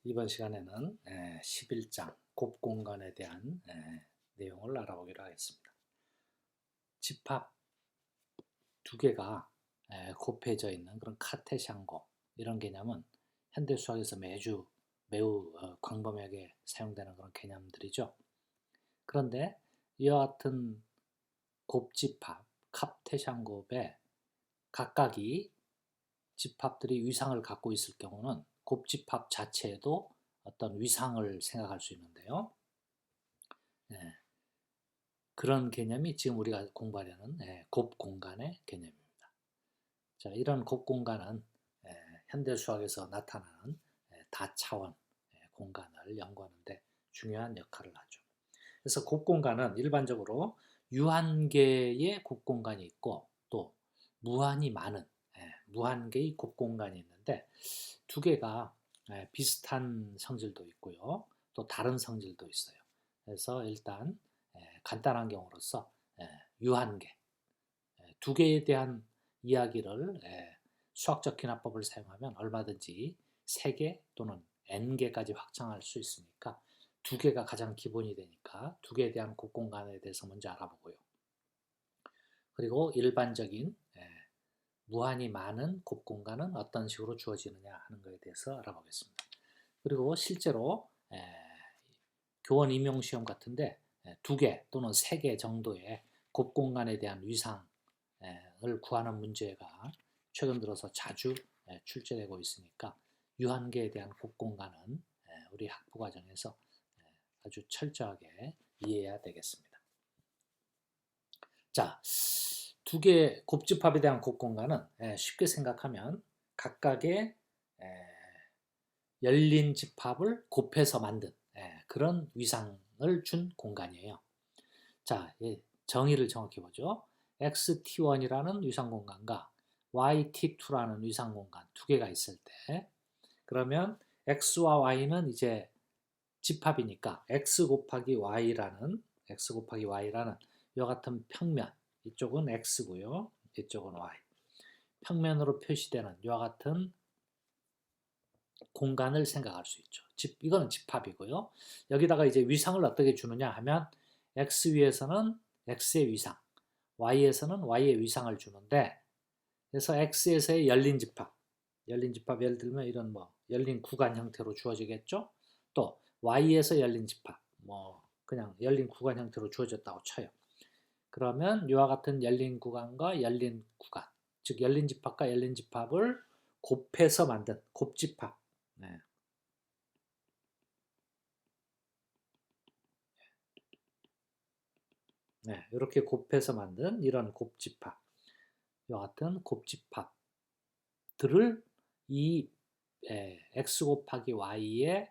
이번 시간에는 11장 곱공간에 대한 내용을 알아보기로 하겠습니다. 집합 두 개가 곱해져 있는 그런 카테샹곱 이런 개념은 현대 수학에서 매우 광범위하게 사용되는 그런 개념들이죠. 그런데 이와 같은 곱집합, 카테샹곱에 각각이 집합들이 위상을 갖고 있을 경우는 곱집합 자체에도 어떤 위상을 생각할 수 있는데요. 그런 개념이 지금 우리가 공부하려는 곱공간의 개념입니다. 자, 이런 곱공간은 현대 수학에서 나타나는 다차원 공간을 연구하는데 중요한 역할을 하죠. 그래서 곱공간은 일반적으로 유한계의 곱공간이 있고 또 무한히 많은 무한계의 곱공간이 있는데 두 개가 비슷한 성질도 있고요. 또 다른 성질도 있어요. 그래서 일단 간단한 경우로서 유한계 두 개에 대한 이야기를 수학적 기납법을 사용하면 얼마든지 3개 또는 n개까지 확장할 수 있으니까 두 개가 가장 기본이 되니까 두 개에 대한 곱공간에 대해서 먼저 알아보고요. 그리고 일반적인 무한히 많은 곱공간은 어떤 식으로 주어지느냐 하는 것에 대해서 알아보겠습니다. 그리고 실제로 교원 임용시험 같은데 2개 또는 3개 정도의 곱공간에 대한 위상을 구하는 문제가 최근 들어서 자주 출제되고 있으니까 유한계에 대한 곱공간은 우리 학부 과정에서 아주 철저하게 이해해야 되겠습니다. 자, 두 개의 곱집합에 대한 곱공간은 쉽게 생각하면 각각의 열린 집합을 곱해서 만든 그런 위상을 준 공간이에요. 자, 정의를 정확히 보죠. XT1이라는 위상 공간과 YT2라는 위상 공간 두 개가 있을 때 그러면 X와 Y는 이제 집합이니까 X 곱하기 Y라는 이와 같은 평면 이쪽은 X고요. 이쪽은 Y 평면으로 표시되는 이와 같은 공간을 생각할 수 있죠. 이거는 집합이고요. 여기다가 이제 위상을 어떻게 주느냐 하면 X 위에서는 X의 위상, Y에서는 Y의 위상을 주는데 그래서 X에서의 열린 집합 예를 들면 이런 열린 구간 형태로 주어지겠죠. 또 Y에서 열린 집합 그냥 열린 구간 형태로 주어졌다고 쳐요. 그러면 이와 같은 열린 구간과 열린 구간 즉 열린 집합과 열린 집합을 곱해서 만든 곱집합 이렇게 곱해서 만든 이런 곱집합 이와 같은 곱집합들을 이 x 곱하기 y의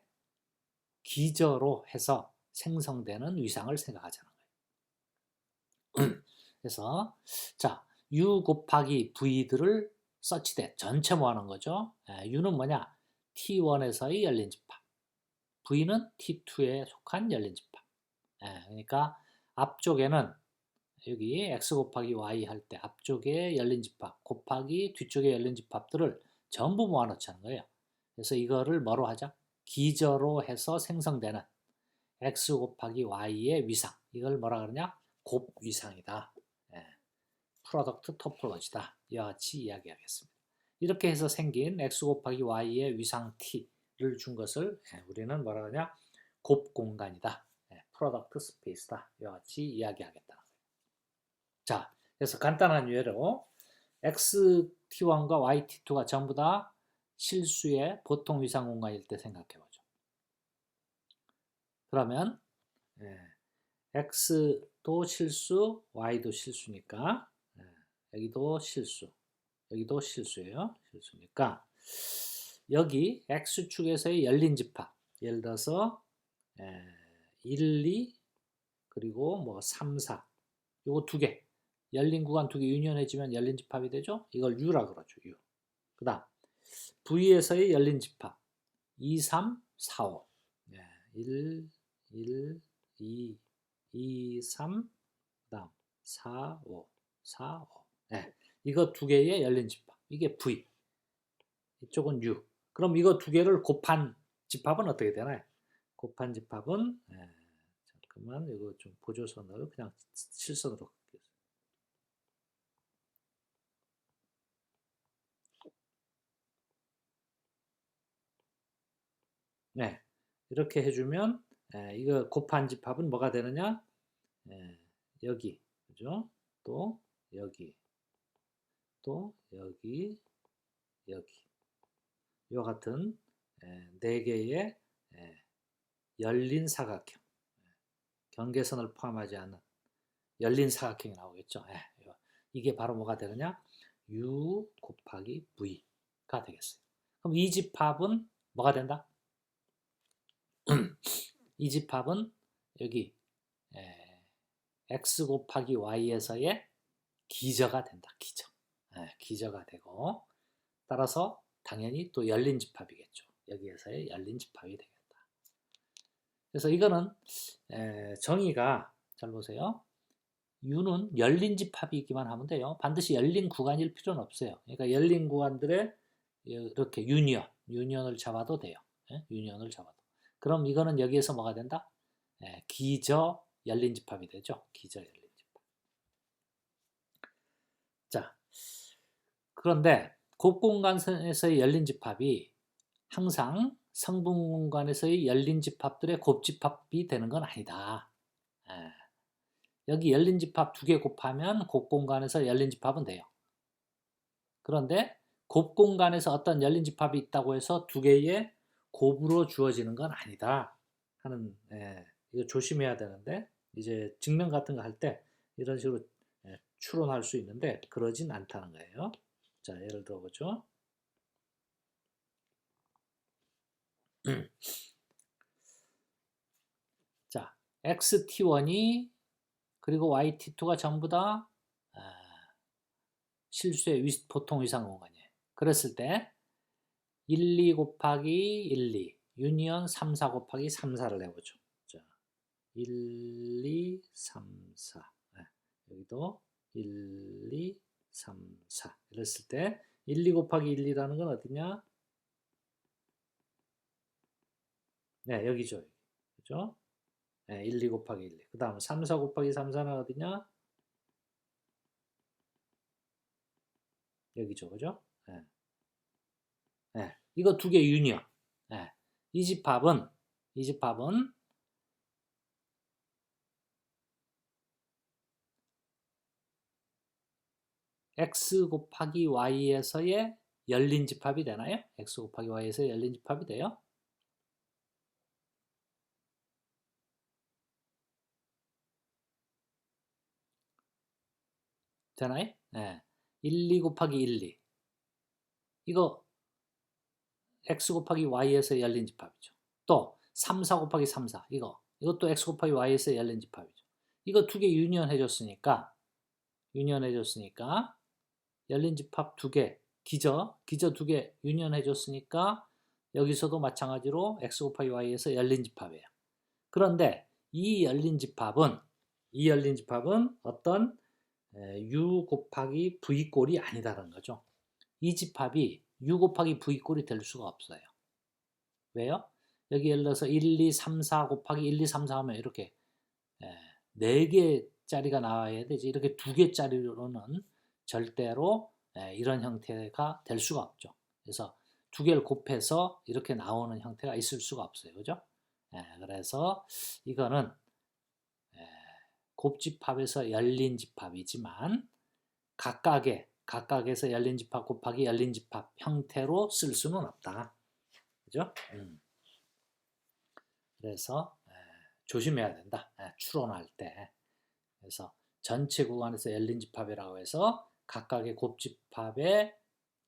기저로 해서 생성되는 위상을 생각하자는 거예요. 그래서 자 u 곱하기 v들을 서치대 전체 모아놓은 거죠. u는 뭐냐? t1에서의 열린 집합 v는 t2에 속한 열린 집합 그러니까 앞쪽에는 여기 x 곱하기 y 할 때 앞쪽에 열린 집합 곱하기 뒤쪽에 열린 집합들을 전부 모아놓자는 거예요. 그래서 이거를 뭐로 하자? 기저로 해서 생성되는 x 곱하기 y의 위상 이걸 뭐라 그러냐? 곱위상이다. 프로덕트 토폴로지다. 이와 같이 이야기하겠습니다. 이렇게 해서 생긴 x 곱하기 y의 위상 t를 준 것을 우리는 뭐라 그러냐? 곱공간이다. 프로덕트 스페이스다. 이와 같이 이야기하겠다. 자, 그래서 간단한 예로 XT1과 YT2가 전부 다 실수의 보통 위상 공간일 때 생각해 보죠. 그러면 X도 실수, Y도 실수니까 여기도 실수, 여기도 실수예요. 실수니까 여기 X축에서의 열린 집합 예를 들어서 1, 2 그리고 3, 4 요거 두 개 열린 구간 두 개 유니온해지면 열린 집합이 되죠. 이걸 U라 그러죠. U. 그 다음 V에서의 열린 집합 2, 3, 4, 5 1, 2, 2, 3 그 다음 4, 5 4, 5 이거 두 개의 열린 집합 이게 V 이쪽은 U 그럼 이거 두 개를 곱한 집합은 어떻게 되나요? 곱한 집합은 잠깐만 이거 좀 보조선을 그냥 실선으로 할게요. 네, 이렇게 해주면 이거 곱한 집합은 뭐가 되느냐? 여기, 그죠? 또 여기, 또 여기, 여기. 이와 같은 네 개의 열린 사각형, 경계선을 포함하지 않은 열린 사각형이 나오겠죠. 이게 바로 뭐가 되느냐? U 곱하기 V가 되겠어요. 그럼 이 집합은 뭐가 된다? 이 집합은 여기 X 곱하기 Y에서의 기저가 된다. 기저가 되고, 따라서 당연히 또 열린 집합이겠죠. 여기에서의 열린 집합이 되겠다. 그래서 이거는 정의가 잘 보세요. U는 열린 집합이기만 하면 돼요. 반드시 열린 구간일 필요는 없어요. 그러니까 열린 구간들의 이렇게 유니언을 잡아도 돼요. 유니언을 잡아도. 그럼 이거는 여기에서 뭐가 된다? 기저 열린 집합이 되죠. 기저 열린 집합. 자, 그런데 곱공간에서의 열린 집합이 항상 성분 공간에서의 열린 집합들의 곱집합이 되는 건 아니다. 여기 열린 집합 2개 곱하면 곱공간에서 열린 집합은 돼요. 그런데 곱공간에서 어떤 열린 집합이 있다고 해서 2개의 곱으로 주어지는 건 아니다 하는, 이거 조심해야 되는데, 이제 증명 같은 거 할 때 이런 식으로 추론할 수 있는데 그러진 않다는 거예요. 자, 예를 들어보죠. 자, XT1이 그리고 YT2가 전부 다 실수의 보통 위상 공간이에요. 그랬을 때 1, 2 곱하기 1, 2 유니언 3, 4 곱하기 3, 4를 해보죠. 자, 1, 2, 3, 4 여기도 1, 2, 3, 4 이랬을 때 1, 2 곱하기 1, 2라는 건 어디냐? 네, 여기죠. 그죠? 1, 2 곱하기 1, 2. 그 다음 3, 4 곱하기 3, 4는 어디냐? 여기죠. 그죠? 이거 2개 유니언. 이 집합은 X 곱하기 Y에서의 열린 집합이 되나요? X 곱하기 Y에서의 열린 집합이 돼요? 되나요? 1, 2 곱하기 1, 2 이거 X 곱하기 Y에서 열린 집합이죠. 또 3, 4 곱하기 3, 4 이것도 X 곱하기 Y에서 열린 집합이죠. 이거 2개 유니언 해줬으니까 열린 집합 2개 기저 2개 유니언 해줬으니까 여기서도 마찬가지로 X 곱하기 Y에서 열린 집합이에요. 그런데 이 열린 집합은 어떤 U 곱하기 V 꼴이 아니다라는 거죠. 이 집합이 U 곱하기 V 꼴이 될 수가 없어요. 왜요? 여기 예를 들어서 1, 2, 3, 4 곱하기 1, 2, 3, 4 하면 이렇게 4개짜리가 나와야 되지. 이렇게 2개짜리로는 절대로 이런 형태가 될 수가 없죠. 그래서 2개를 곱해서 이렇게 나오는 형태가 있을 수가 없어요. 그죠? 그래서 이거는 곱집합에서 열린 집합이지만 각각에서 열린 집합 곱하기 열린 집합 형태로 쓸 수는 없다. 그죠? 그래서 조심해야 된다. 추론할 때. 그래서 전체 구간에서 열린 집합이라고 해서 각각의 곱집합에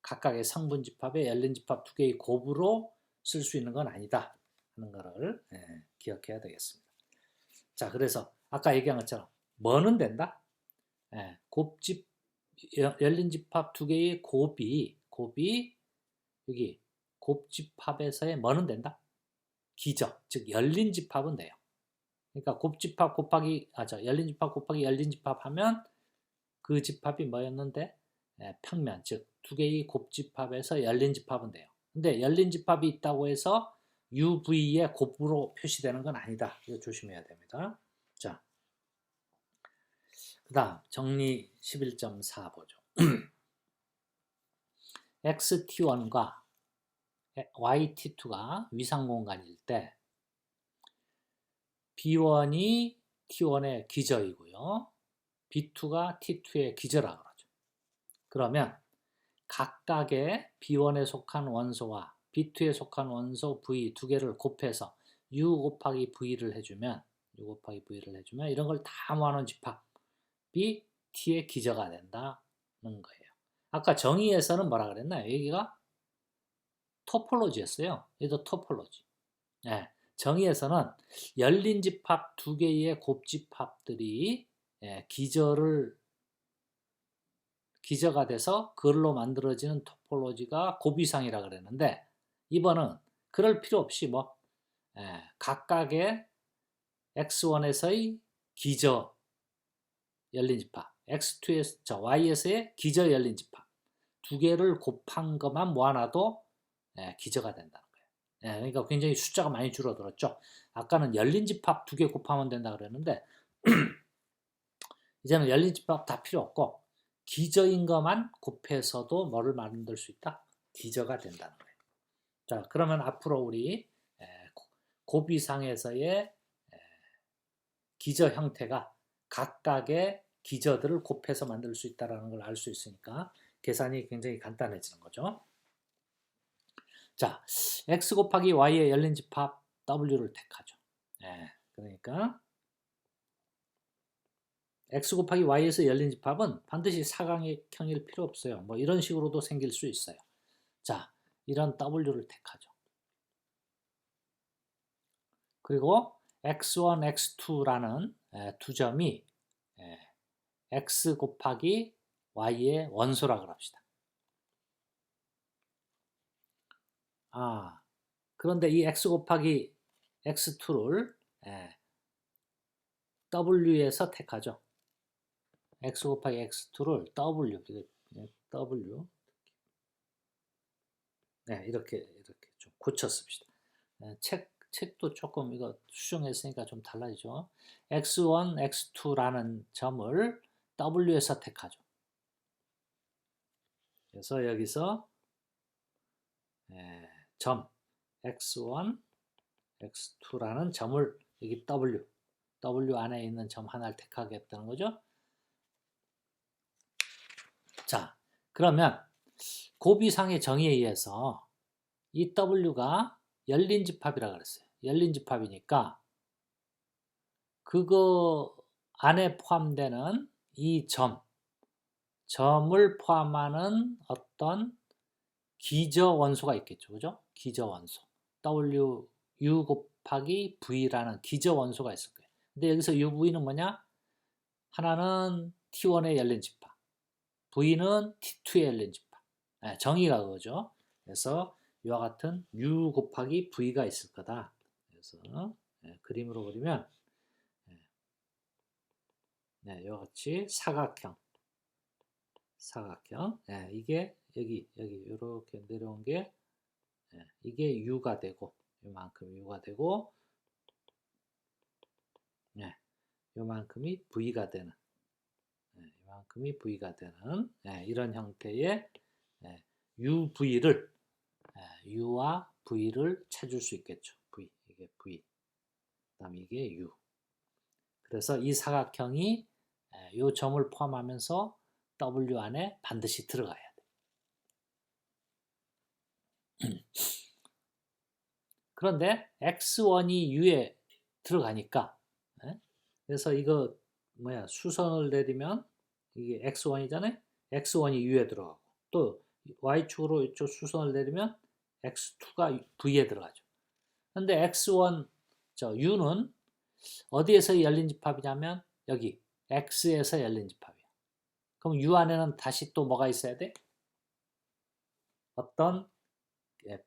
각각의 성분집합에 열린 집합 2개의 곱으로 쓸 수 있는 건 아니다 하는 거를 기억해야 되겠습니다. 자, 그래서 아까 얘기한 것처럼 뭐는 된다? 열린 집합 2개의 곱이 여기 곱집합에서의 뭐는 된다? 기저, 즉 열린 집합은 돼요. 그러니까 곱집합 곱하기 열린 집합 곱하기 열린 집합 하면 그 집합이 뭐였는데 평면, 즉 2개의 곱집합에서 열린 집합은 돼요. 근데 열린 집합이 있다고 해서 UV의 곱으로 표시되는 건 아니다. 이거 조심해야 됩니다. 자, 그 다음 정리 11.4 보죠. XT1과 YT2가 위상공간일 때 B1이 T1의 기저이고요. B2가 T2의 기저라고 그러죠. 그러면 각각의 B1에 속한 원소와 B2에 속한 원소 V 두 개를 곱해서 U 곱하기 V를 해주면 이런 걸 다 모아놓은 집합이 T의 기저가 된다는 거예요. 아까 정의에서는 뭐라 그랬나요? 여기가 토폴로지였어요. 얘도 토폴로지. 예, 정의에서는 열린 집합 두 개의 곱집합들이 기저가 돼서 그걸로 만들어지는 토폴로지가 곱이상이라 그랬는데 이번은 그럴 필요 없이 각각의 X1에서의 기저 열린 집합, X2에서 Y에서의 기저 열린 집합 두 개를 곱한 것만 모아놔도 기저가 된다는 거예요. 그러니까 굉장히 숫자가 많이 줄어들었죠. 아까는 열린 집합 두 개 곱하면 된다 그랬는데 이제는 열린 집합 다 필요 없고 기저인 것만 곱해서도 뭐를 만들 수 있다? 기저가 된다는 거예요. 자, 그러면 앞으로 우리 곱이상에서의 기저 형태가 각각의 기저들을 곱해서 만들 수 있다는 걸 알 수 있으니까 계산이 굉장히 간단해지는 거죠. 자, x 곱하기 y의 열린 집합 w를 택하죠. 그러니까 x 곱하기 y에서 열린 집합은 반드시 사각형일 필요 없어요. 뭐 이런 식으로도 생길 수 있어요. 자, 이런 w를 택하죠. 그리고 x1, x2라는 두 점이 x 곱하기 y의 원소라고 합시다. 그런데 이 x 곱하기 x2를 w에서 택하죠. x 곱하기 x2를 w 이렇게 좀 고쳤습니다. 책도 조금 이거 수정했으니까 좀 달라지죠. x1, x2라는 점을 w에서 택하죠. 그래서 여기서 점 x1, x2라는 점을 여기 w 안에 있는 점 하나를 택하겠다는 거죠. 자, 그러면 곱이상의 정의에 의해서 이 w가 열린 집합이라고 그랬어요. 열린 집합이니까 그거 안에 포함되는 이 점을 포함하는 어떤 기저 원소가 있겠죠. 그죠? 기저 원소. U 곱하기 V라는 기저 원소가 있을 거예요. 근데 여기서 UV는 뭐냐? 하나는 T1의 열린 집합, V는 T2의 열린 집합. 정의가 그거죠. 그래서 이와 같은 U 곱하기 V가 있을 거다. 그래서 그림으로 그리면 이와 같이 사각형. 이게 여기 이렇게 내려온 게 이게 U가 되고 요만큼 U가 되고 요만큼이 V가 되는 요만큼이 V가 되는 이런 형태의 UV를 U와 V를 찾을 수 있겠죠. 이게 V 그다음 이게 U. 그래서 이 사각형이 요 점을 포함하면서 W 안에 반드시 들어가야 돼. 그런데 X1이 U에 들어가니까 그래서 이거 수선을 내리면 이게 X1이잖아요. X1이 U에 들어가고 또 Y축으로 이쪽 수선을 내리면 X2가 V에 들어가죠. 근데 X1 U는 어디에서 열린 집합이냐면 여기 X에서 열린 집합이야. 그럼 U 안에는 다시 또 뭐가 있어야 돼? 어떤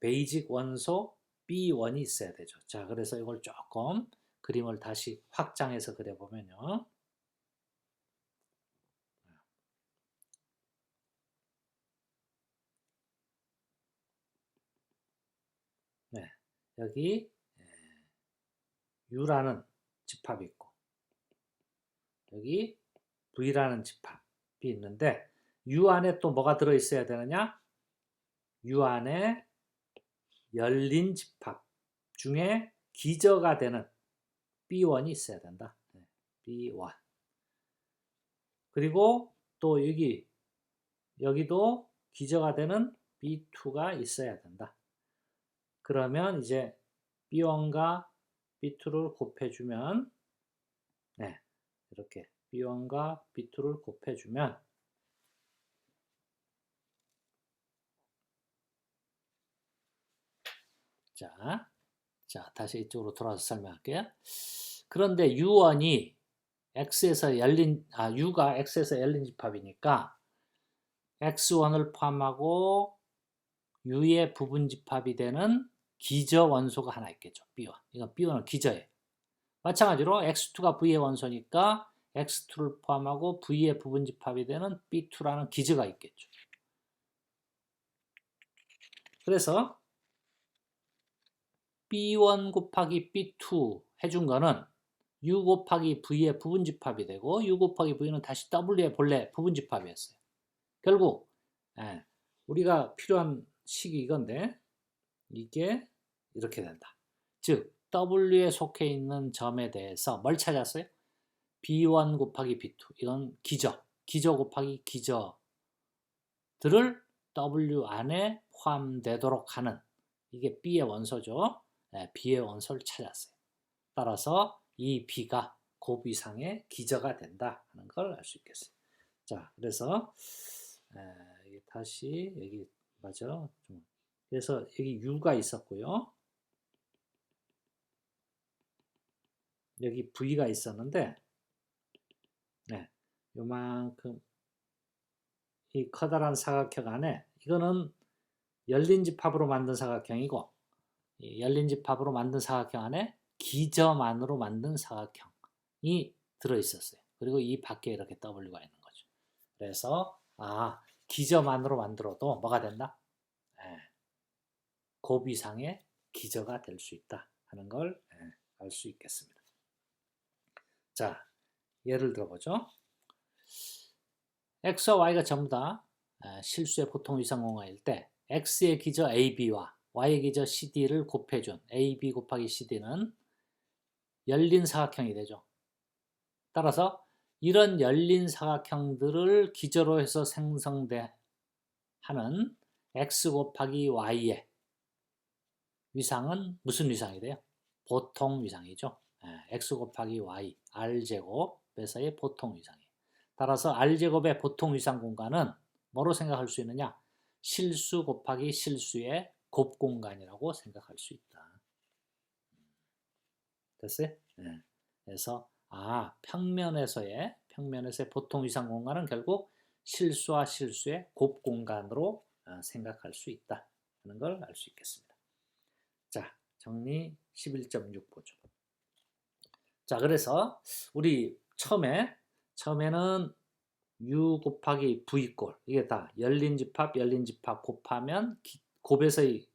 베이직 원소 B1이 있어야 되죠. 자, 그래서 이걸 조금 그림을 다시 확장해서 그려보면요. 여기 U라는 집합이 있고 여기 V라는 집합이 있는데 U 안에 또 뭐가 들어있어야 되느냐? U 안에 열린 집합 중에 기저가 되는 B1이 있어야 된다. B1. 그리고 또 여기도 기저가 되는 B2가 있어야 된다. 그러면 이제 B1과 B2를 곱해주면 이렇게 B1과 B2를 곱해주면 자, 다시 이쪽으로 돌아서 설명할게요. 그런데 U1이 U가 X에서 열린 집합이니까 X1을 포함하고 U의 부분 집합이 되는 기저 원소가 하나 있겠죠. B1. 이건 B1은 기저예요. 마찬가지로 X2가 V의 원소니까 X2를 포함하고 V의 부분 집합이 되는 B2라는 기저가 있겠죠. 그래서 B1 곱하기 B2 해준 거는 U 곱하기 V의 부분 집합이 되고 U 곱하기 V는 다시 W의 본래 부분 집합이었어요. 결국 우리가 필요한 식이 이건데 이게 이렇게 된다. 즉 W에 속해 있는 점에 대해서 뭘 찾았어요? B1 곱하기 B2 이건 기저 곱하기 기저들을 W 안에 포함되도록 하는 이게 B의 원소죠. B의 원소를 찾았어요. 따라서 이 B가 곱 이상의 기저가 된다 하는 걸 알 수 있겠어요. 자, 그래서 다시 여기 맞아. 그래서 여기 U가 있었고요. 여기 V가 있었는데 요만큼 이 커다란 사각형 안에 이거는 열린 집합으로 만든 사각형이고 이 열린 집합으로 만든 사각형 안에 기저만으로 만든 사각형이 들어있었어요. 그리고 이 밖에 이렇게 W가 있는 거죠. 그래서 기저만으로 만들어도 뭐가 된다? 곱 이상의 기저가 될 수 있다 하는 걸 알 수 있겠습니다. 자, 예를 들어보죠. X와 Y가 전부 다 실수의 보통 위상공화일 때 X의 기저 AB와 Y의 기저 CD를 곱해준 AB 곱하기 CD는 열린 사각형이 되죠. 따라서 이런 열린 사각형들을 기저로 해서 생성하는 X 곱하기 Y의 위상은 무슨 위상이 돼요? 보통 위상이죠. X 곱하기 Y, R제곱에서의 보통 위상이에요. 따라서 R제곱의 보통 위상 공간은 뭐로 생각할 수 있느냐? 실수 곱하기 실수의 곱 공간이라고 생각할 수 있다. 됐어요? 그래서 평면에서의 보통 위상 공간은 결국 실수와 실수의 곱 공간으로 생각할 수 있다 하는 걸 알 수 있겠습니다. 자, 정리 11.6 보죠. 자, 그래서 우리 처음에는 U 곱하기 V꼴 이게 다 열린 집합 곱하면 곱에서의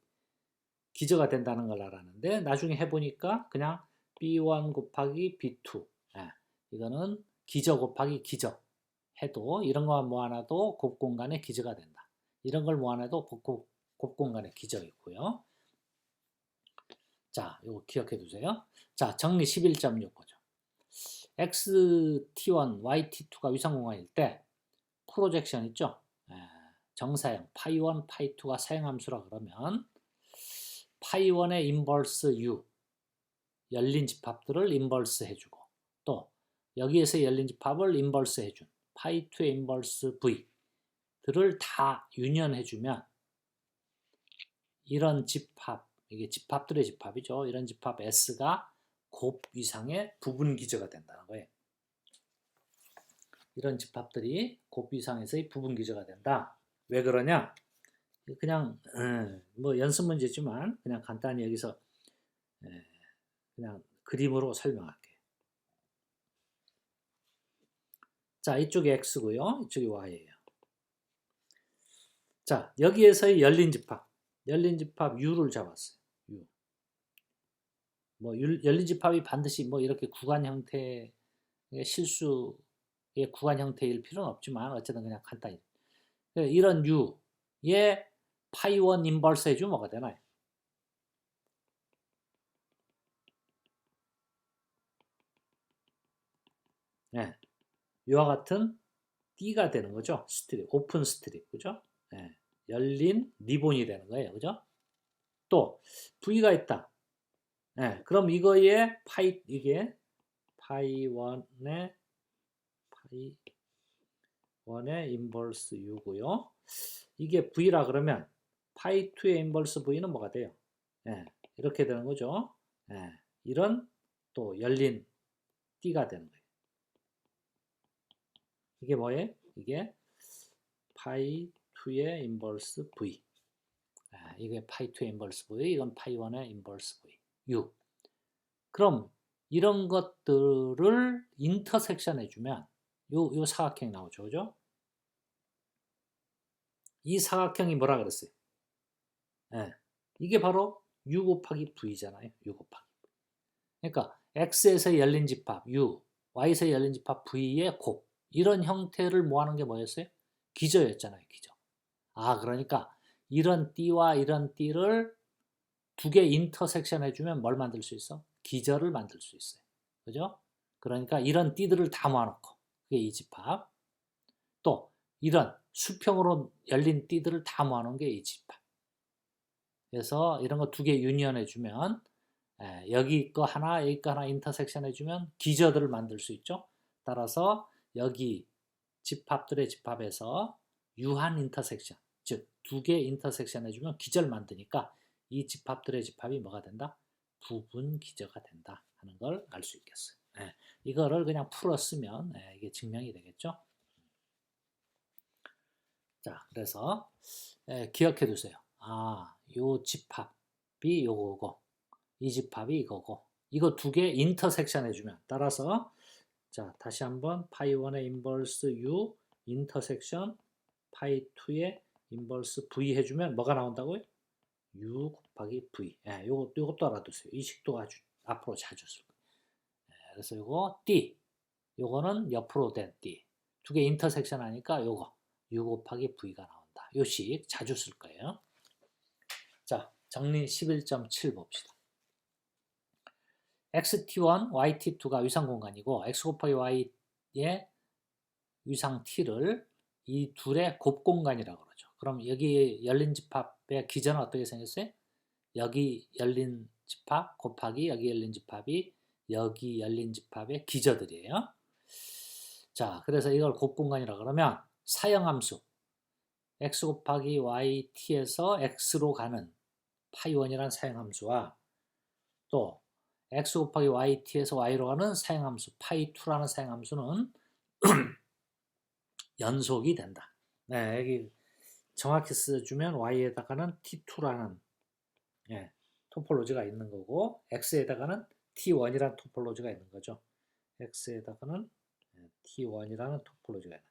기저가 된다는 걸 알았는데 나중에 해보니까 그냥 B1 곱하기 B2 이거는 기저 곱하기 기저 해도 이런 거 모아놔도 곱 공간의 기저가 된다. 이런 걸 모아놔도 곱 공간의 기저가 있고요. 자, 이거 기억해 두세요. 자, 정리 11.6 보죠. XT1, YT2가 위상공간일 때 프로젝션 있죠? 정사형 파이1, 파이2가 사형함수라 그러면 파이1의 인버스 U 열린 집합들을 인버스 해주고 또 여기에서 열린 집합을 인버스 해준 파이2의 인버스 V들을 다 유년해주면 이런 집합, 이게 집합들의 집합이죠. 이런 집합 S가 곱 이상의 부분 기저가 된다는 거예요. 이런 집합들이 곱 이상에서의 부분 기저가 된다. 왜 그러냐? 그냥 뭐 연습 문제지만 그냥 간단히 여기서 그냥 그림으로 설명할게요. 자, 이쪽이 X고요. 이쪽이 Y예요. 자, 여기에서의 열린 집합 U를 잡았어요. U. 뭐 열린 집합이 반드시 뭐 이렇게 구간 형태의 실수의 구간 형태일 필요는 없지만 어쨌든 그냥 간단히 이런 U의 파이 1 인버스 해주면 뭐가 되나요? 네. 이와 같은 D가 되는 거죠. 스트립, 오픈 스트립, 그죠? 네. 열린 리본이 되는 거예요, 그죠? 또 V가 있다. 네. 그럼 이거의 파이 이게 파이 1의 인버스 U고요. 이게 V라 그러면 파이 2의 인버스 V는 뭐가 돼요? 네. 이렇게 되는 거죠. 네. 이런 또 열린 D가 되는 거예요. 이게 뭐예요? 이게 파이 2의 인버스 V. 이게 파이 2의 인버스 V, 이건 파이 1의 인버스 V. U. 그럼 이런 것들을 인터섹션 해주면 요 사각형이 나오죠, 그죠? 이 사각형이 뭐라 그랬어요? 네. 이게 바로 U 곱하기 V잖아요. U 곱하기 V. 그러니까 X에서 열린 집합 U, Y에서 열린 집합 V의 곱. 이런 형태를 모아놓은 게 뭐였어요? 기저였잖아요, 기저. 그러니까 이런 띠와 이런 띠를 두 개 인터섹션 해주면 뭘 만들 수 있어? 기저를 만들 수 있어요. 그죠? 그러니까 이런 띠들을 다 모아놓고 그게 이 집합. 또 이런 수평으로 열린 띠들을 다 모아놓은 게 이 집합. 그래서 이런 거 두 개 유니언 해주면 여기 거 하나 여기 거 하나 인터섹션 해주면 기저들을 만들 수 있죠. 따라서 여기 집합들의 집합에서 유한 인터섹션, 즉 두 개 인터섹션 해주면 기저를 만드니까 이 집합들의 집합이 뭐가 된다? 부분 기저가 된다 하는 걸 알 수 있겠어요. 이거를 그냥 풀어 쓰면 이게 증명이 되겠죠. 자, 그래서 기억해 두세요. 요 집합이 요거고 이 집합이 이거고 이거 두 개 인터섹션 해주면 따라서 자 다시 한번 파이 1의 인버스 U 인터섹션 파이 2의 인버스 V 해주면 뭐가 나온다고요? U 곱하기 V. 요것도 알아두세요. 이 식도 아주 앞으로 자주 쓸 거예요. 그래서 요거 D. 요거는 옆으로 된 D. 두 개 인터섹션 하니까 요거 U 곱하기 V가 나온다. 요 식 자주 쓸 거예요. 자, 정리 11.7 봅시다. xt1, yt2가 위상 공간이고 x 곱하기 y의 위상 t를 이 둘의 곱 공간이라고 그러죠. 그럼 여기 열린 집합의 기저는 어떻게 생겼어요? 여기 열린 집합 곱하기 여기 열린 집합이 여기 열린 집합의 기저들이에요. 자, 그래서 이걸 곱 공간이라고 그러면 사형함수 x 곱하기 yt에서 x로 가는 파이1이라는 사형함수와 또 x 곱하기 yt에서 y로 가는 사형함수 파이2라는 사형함수는 연속이 된다. 여기 정확히 써주면 y에다가는 t2라는 토폴로지가 있는 거고 x에다가는 t1이라는 토폴로지가 있는 거죠. x에다가는 t1이라는 토폴로지가 있는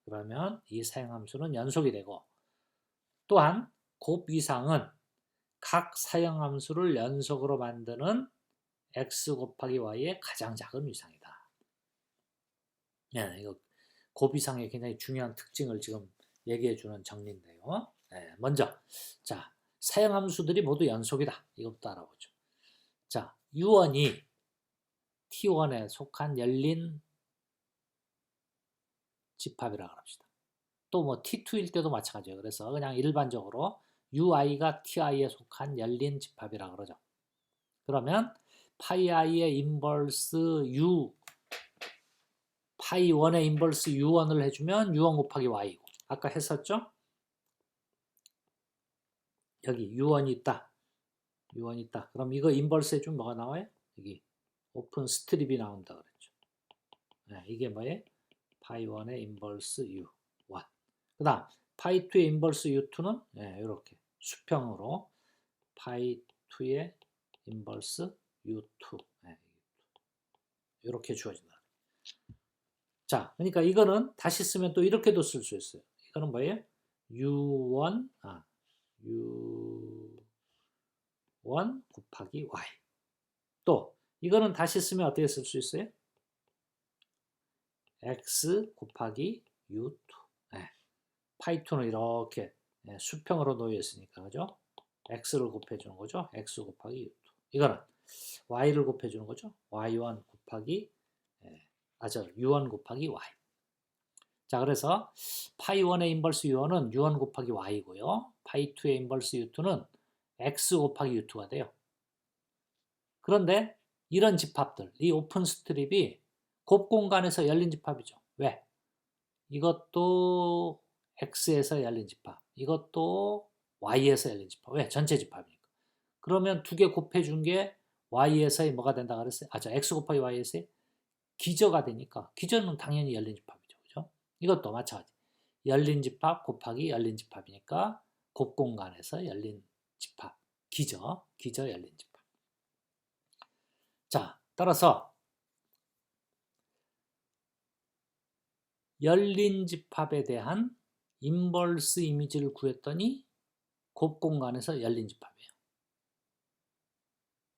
그러면 이 사형함수는 연속이 되고 또한 곱위상은 각 사형함수를 연속으로 만드는 x 곱하기 y의 가장 작은 위상이다. 이거 곱위상의 굉장히 중요한 특징을 지금 얘기해주는 정리인데요. 먼저 자 사형함수들이 모두 연속이다. 이것부터 알아보죠. 자 U1이 T1에 속한 열린 집합이라고 합시다. 또 뭐 T2일 때도 마찬가지예요. 그래서 그냥 일반적으로 UI가 TI에 속한 열린 집합이라고 그러죠. 그러면 파이 i의 인버스 U 파이 1의 인버스 U1을 해주면 U1 곱하기 Y고 아까 했었죠? 여기 U1이 있다. U1이 있다. 그럼 이거 인버스 해주면 뭐가 나와요? 여기 오픈 스트립이 나온다 그랬죠. 이게 뭐예요? 파이 1의 인버스 U1. 그 다음 파이 2의 인버스 U2는 이렇게 수평으로 파이 2의 인버스 U2 이렇게 주어진다. 자, 그러니까 이거는 다시 쓰면 또 이렇게도 쓸 수 있어요. 이거는 뭐예요? U1 곱하기 Y. 또 이거는 다시 쓰면 어떻게 쓸 수 있어요? x 곱하기 u2. 네. 파이2는 이렇게 수평으로 놓여 있으니까 그죠? x를 곱해주는 거죠. x 곱하기 u2. 이거는 y를 곱해주는 거죠. y1 곱하기 u1 곱하기 y. 자, 그래서 파이1의 인버스 u1은 u1 곱하기 y고요. 파이2의 인버스 u2는 x 곱하기 u2가 돼요. 그런데 이런 집합들, 이 오픈 스트립이 곱 공간에서 열린 집합이죠. 왜? 이것도 x에서 열린 집합, 이것도 y에서 열린 집합. 왜? 전체 집합이니까. 그러면 두 개 곱해준 게 y에서의 뭐가 된다 그랬어요? x 곱하기 y에서의 기저가 되니까 기저는 당연히 열린 집합이죠. 그죠? 이것도 마찬가지. 열린 집합 곱하기 열린 집합이니까 곱 공간에서 열린 집합. 기저 열린 집합. 자, 따라서 열린 집합에 대한 인버스 이미지를 구했더니 곱 공간에서 열린 집합이에요.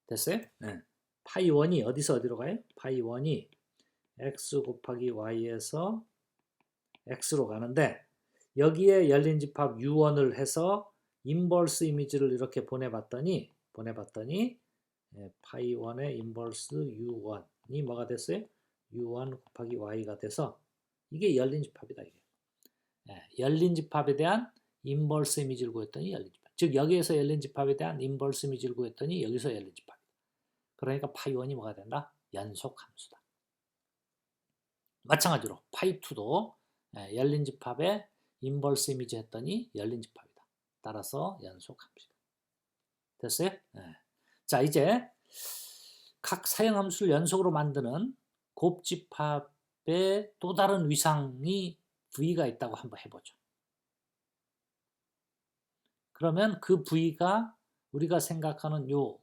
됐어요? 네. 파이1이 어디서 어디로 가요? 파이1이 x 곱하기 y에서 x로 가는데 여기에 열린 집합 u1을 해서 인버스 이미지를 이렇게 보내봤더니 파이1의 인버스 u1이 뭐가 됐어요? u1 곱하기 y가 돼서 이게 열린 집합이다. 이게. 열린 집합에 대한 인버스 이미지를 구했더니 열린 집합. 즉 여기에서 열린 집합에 대한 인버스 이미지를 구했더니 여기서 열린 집합. 그러니까 파이1이 뭐가 된다? 연속 함수다. 마찬가지로 파이2도 열린 집합에 인버스 이미지 했더니 열린 집합이다. 따라서 연속 함수다. 됐어요? 자, 이제 각 사형함수를 연속으로 만드는 곱집합의 또 다른 위상이 V가 있다고 한번 해보죠. 그러면 그 V가 우리가 생각하는 요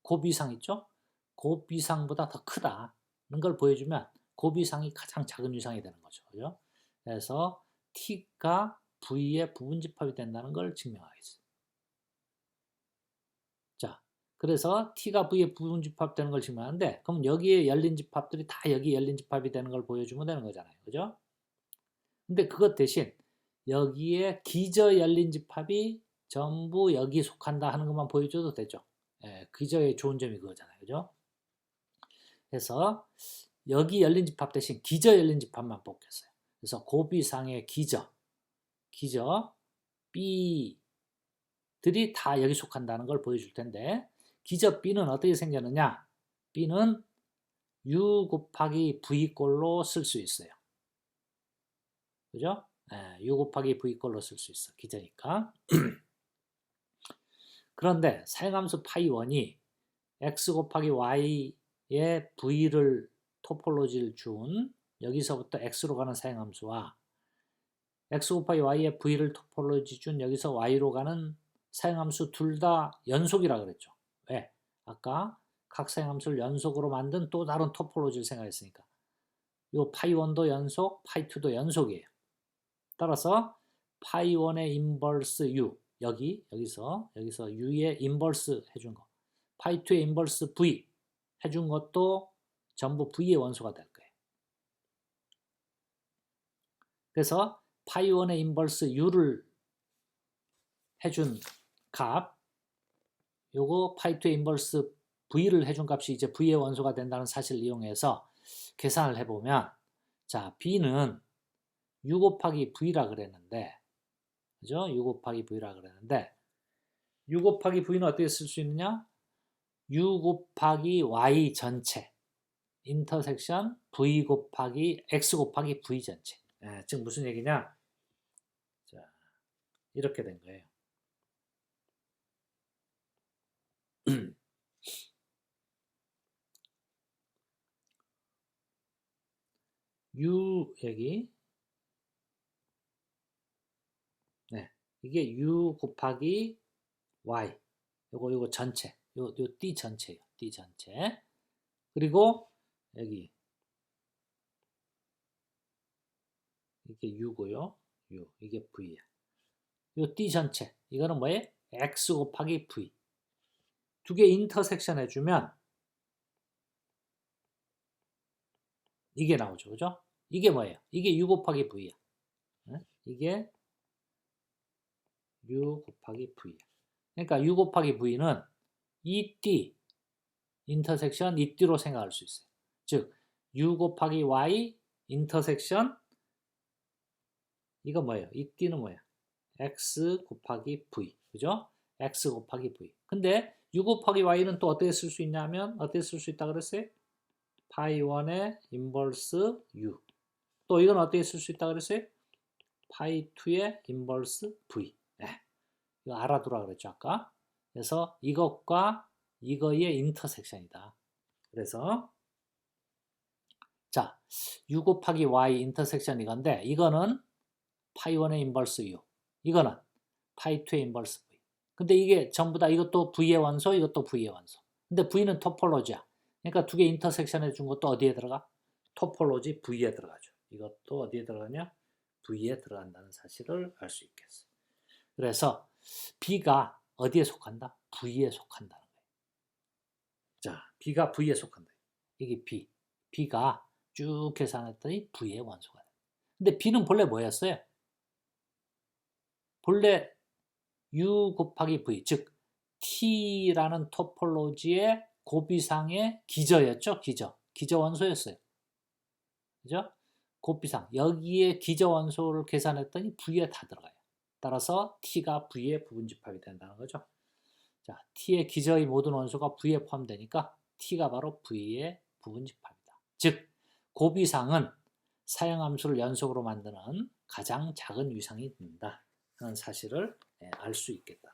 곱이상 있죠? 곱이상보다 더 크다는 걸 보여주면 곱이상이 가장 작은 위상이 되는 거죠. 그죠? 그래서 T가 V의 부분집합이 된다는 걸 증명하겠습니다. 자, 그래서 T가 V의 부분집합 되는 걸 증명하는데 그럼 여기에 열린 집합들이 다 여기 열린 집합이 되는 걸 보여주면 되는 거잖아요. 그죠? 근데 그것 대신 여기에 기저 열린 집합이 전부 여기 속한다 하는 것만 보여줘도 되죠. 기저의 좋은 점이 그거잖아요. 그죠? 그래서 여기 열린 집합 대신 기저 열린 집합만 뽑겠어요. 그래서 곱이상의 기저 B들이 다 여기 속한다는 걸 보여줄 텐데 기저 B는 어떻게 생겼느냐? B는 U 곱하기 V꼴로 쓸 수 있어요. 그죠? U 곱하기 V꼴로 쓸 수 있어. 기저니까. 그런데 사형함수 파이1이 x 곱하기 y의 V를 토폴로지를 준 여기서부터 x로 가는 사형함수와 x 곱하기 y의 V를 토폴로지 준 여기서 y로 가는 사형함수 둘 다 연속이라 그랬죠. 왜? 아까 각 사형함수를 연속으로 만든 또 다른 토폴로지를 생각했으니까 요 파이1도 연속, 파이2도 연속이에요. 따라서 파이1의 인버스 u 여기서 u의 인버스 해준 거 파이2의 인버스 v 해준 것도 전부 v의 원소가 될 거예요. 그래서 파이1의 인버스 u를 해준 값 요거 파이2의 인버스 v를 해준 값이 이제 v의 원소가 된다는 사실을 이용해서 계산을 해보면 자 b는 u 곱하기 v라 그랬는데 그죠? u 곱하기 v라 그랬는데 u 곱하기 v는 어떻게 쓸 수 있느냐? u 곱하기 y 전체 인터섹션 v 곱하기 x 곱하기 v 전체. 즉 무슨 얘기냐? 자, 이렇게 된 거예요. u 여기 이게 u 곱하기 y 요거 전체 요 D 전체예요. D 전체. 그리고 여기 이게 u고요. u 이게 v야. 요 D 전체 이거는 뭐예요? x 곱하기 v 두 개 인터섹션 해주면 이게 나오죠. 그죠? 이게 뭐예요? 이게 U 곱하기 V야. 이게 U 곱하기 V야. 그러니까 U 곱하기 V는 이띠 인터섹션 이띠로 생각할 수 있어요. 즉 U 곱하기 Y 인터섹션 이거 뭐예요? 이띠는 뭐야? X 곱하기 V. 그죠? X 곱하기 V. 근데 U 곱하기 Y는 또 어떻게 쓸 수 있냐면 어떻게 쓸 수 있다 그랬어요? 파이 1의 인버스 U. 또 이건 어떻게 쓸 수 있다 그랬어요? 파이 2의 인버스 V. 네. 이거 알아두라 그랬죠 아까. 그래서 이것과 이거의 인터섹션이다. 그래서 자 U 곱하기 Y 인터섹션 이건데 이거는 파이 1의 인버스 U. 이거는 파이 2의 인버스 V. 근데 이게 전부 다 이것도 V의 원소 이것도 V의 원소. 근데 V는 토폴로지야. 그러니까 두 개 인터섹션 해준 것도 어디에 들어가? 토폴로지 V에 들어가죠. 이것도 어디에 들어가냐? V에 들어간다는 사실을 알 수 있겠어. 그래서 B가 어디에 속한다? V에 속한다는 거예요. 자, B가 V에 속한다. 이게 B. B가 쭉 계산했더니 V의 원소가 돼. 근데 B는 본래 뭐였어요? 본래 U 곱하기 V, 즉 T라는 토폴로지의 곱이상의 기저였죠. 기저 원소였어요. 그죠? 곱이상. 여기에 기저 원소를 계산했더니 V에 다 들어가요. 따라서 T가 V의 부분집합이 된다는 거죠. 자, T의 기저의 모든 원소가 V에 포함되니까 T가 바로 V의 부분집합이다. 즉, 곱이상은 사형함수를 연속으로 만드는 가장 작은 위상이 된다 하는 사실을 알 수 있겠다.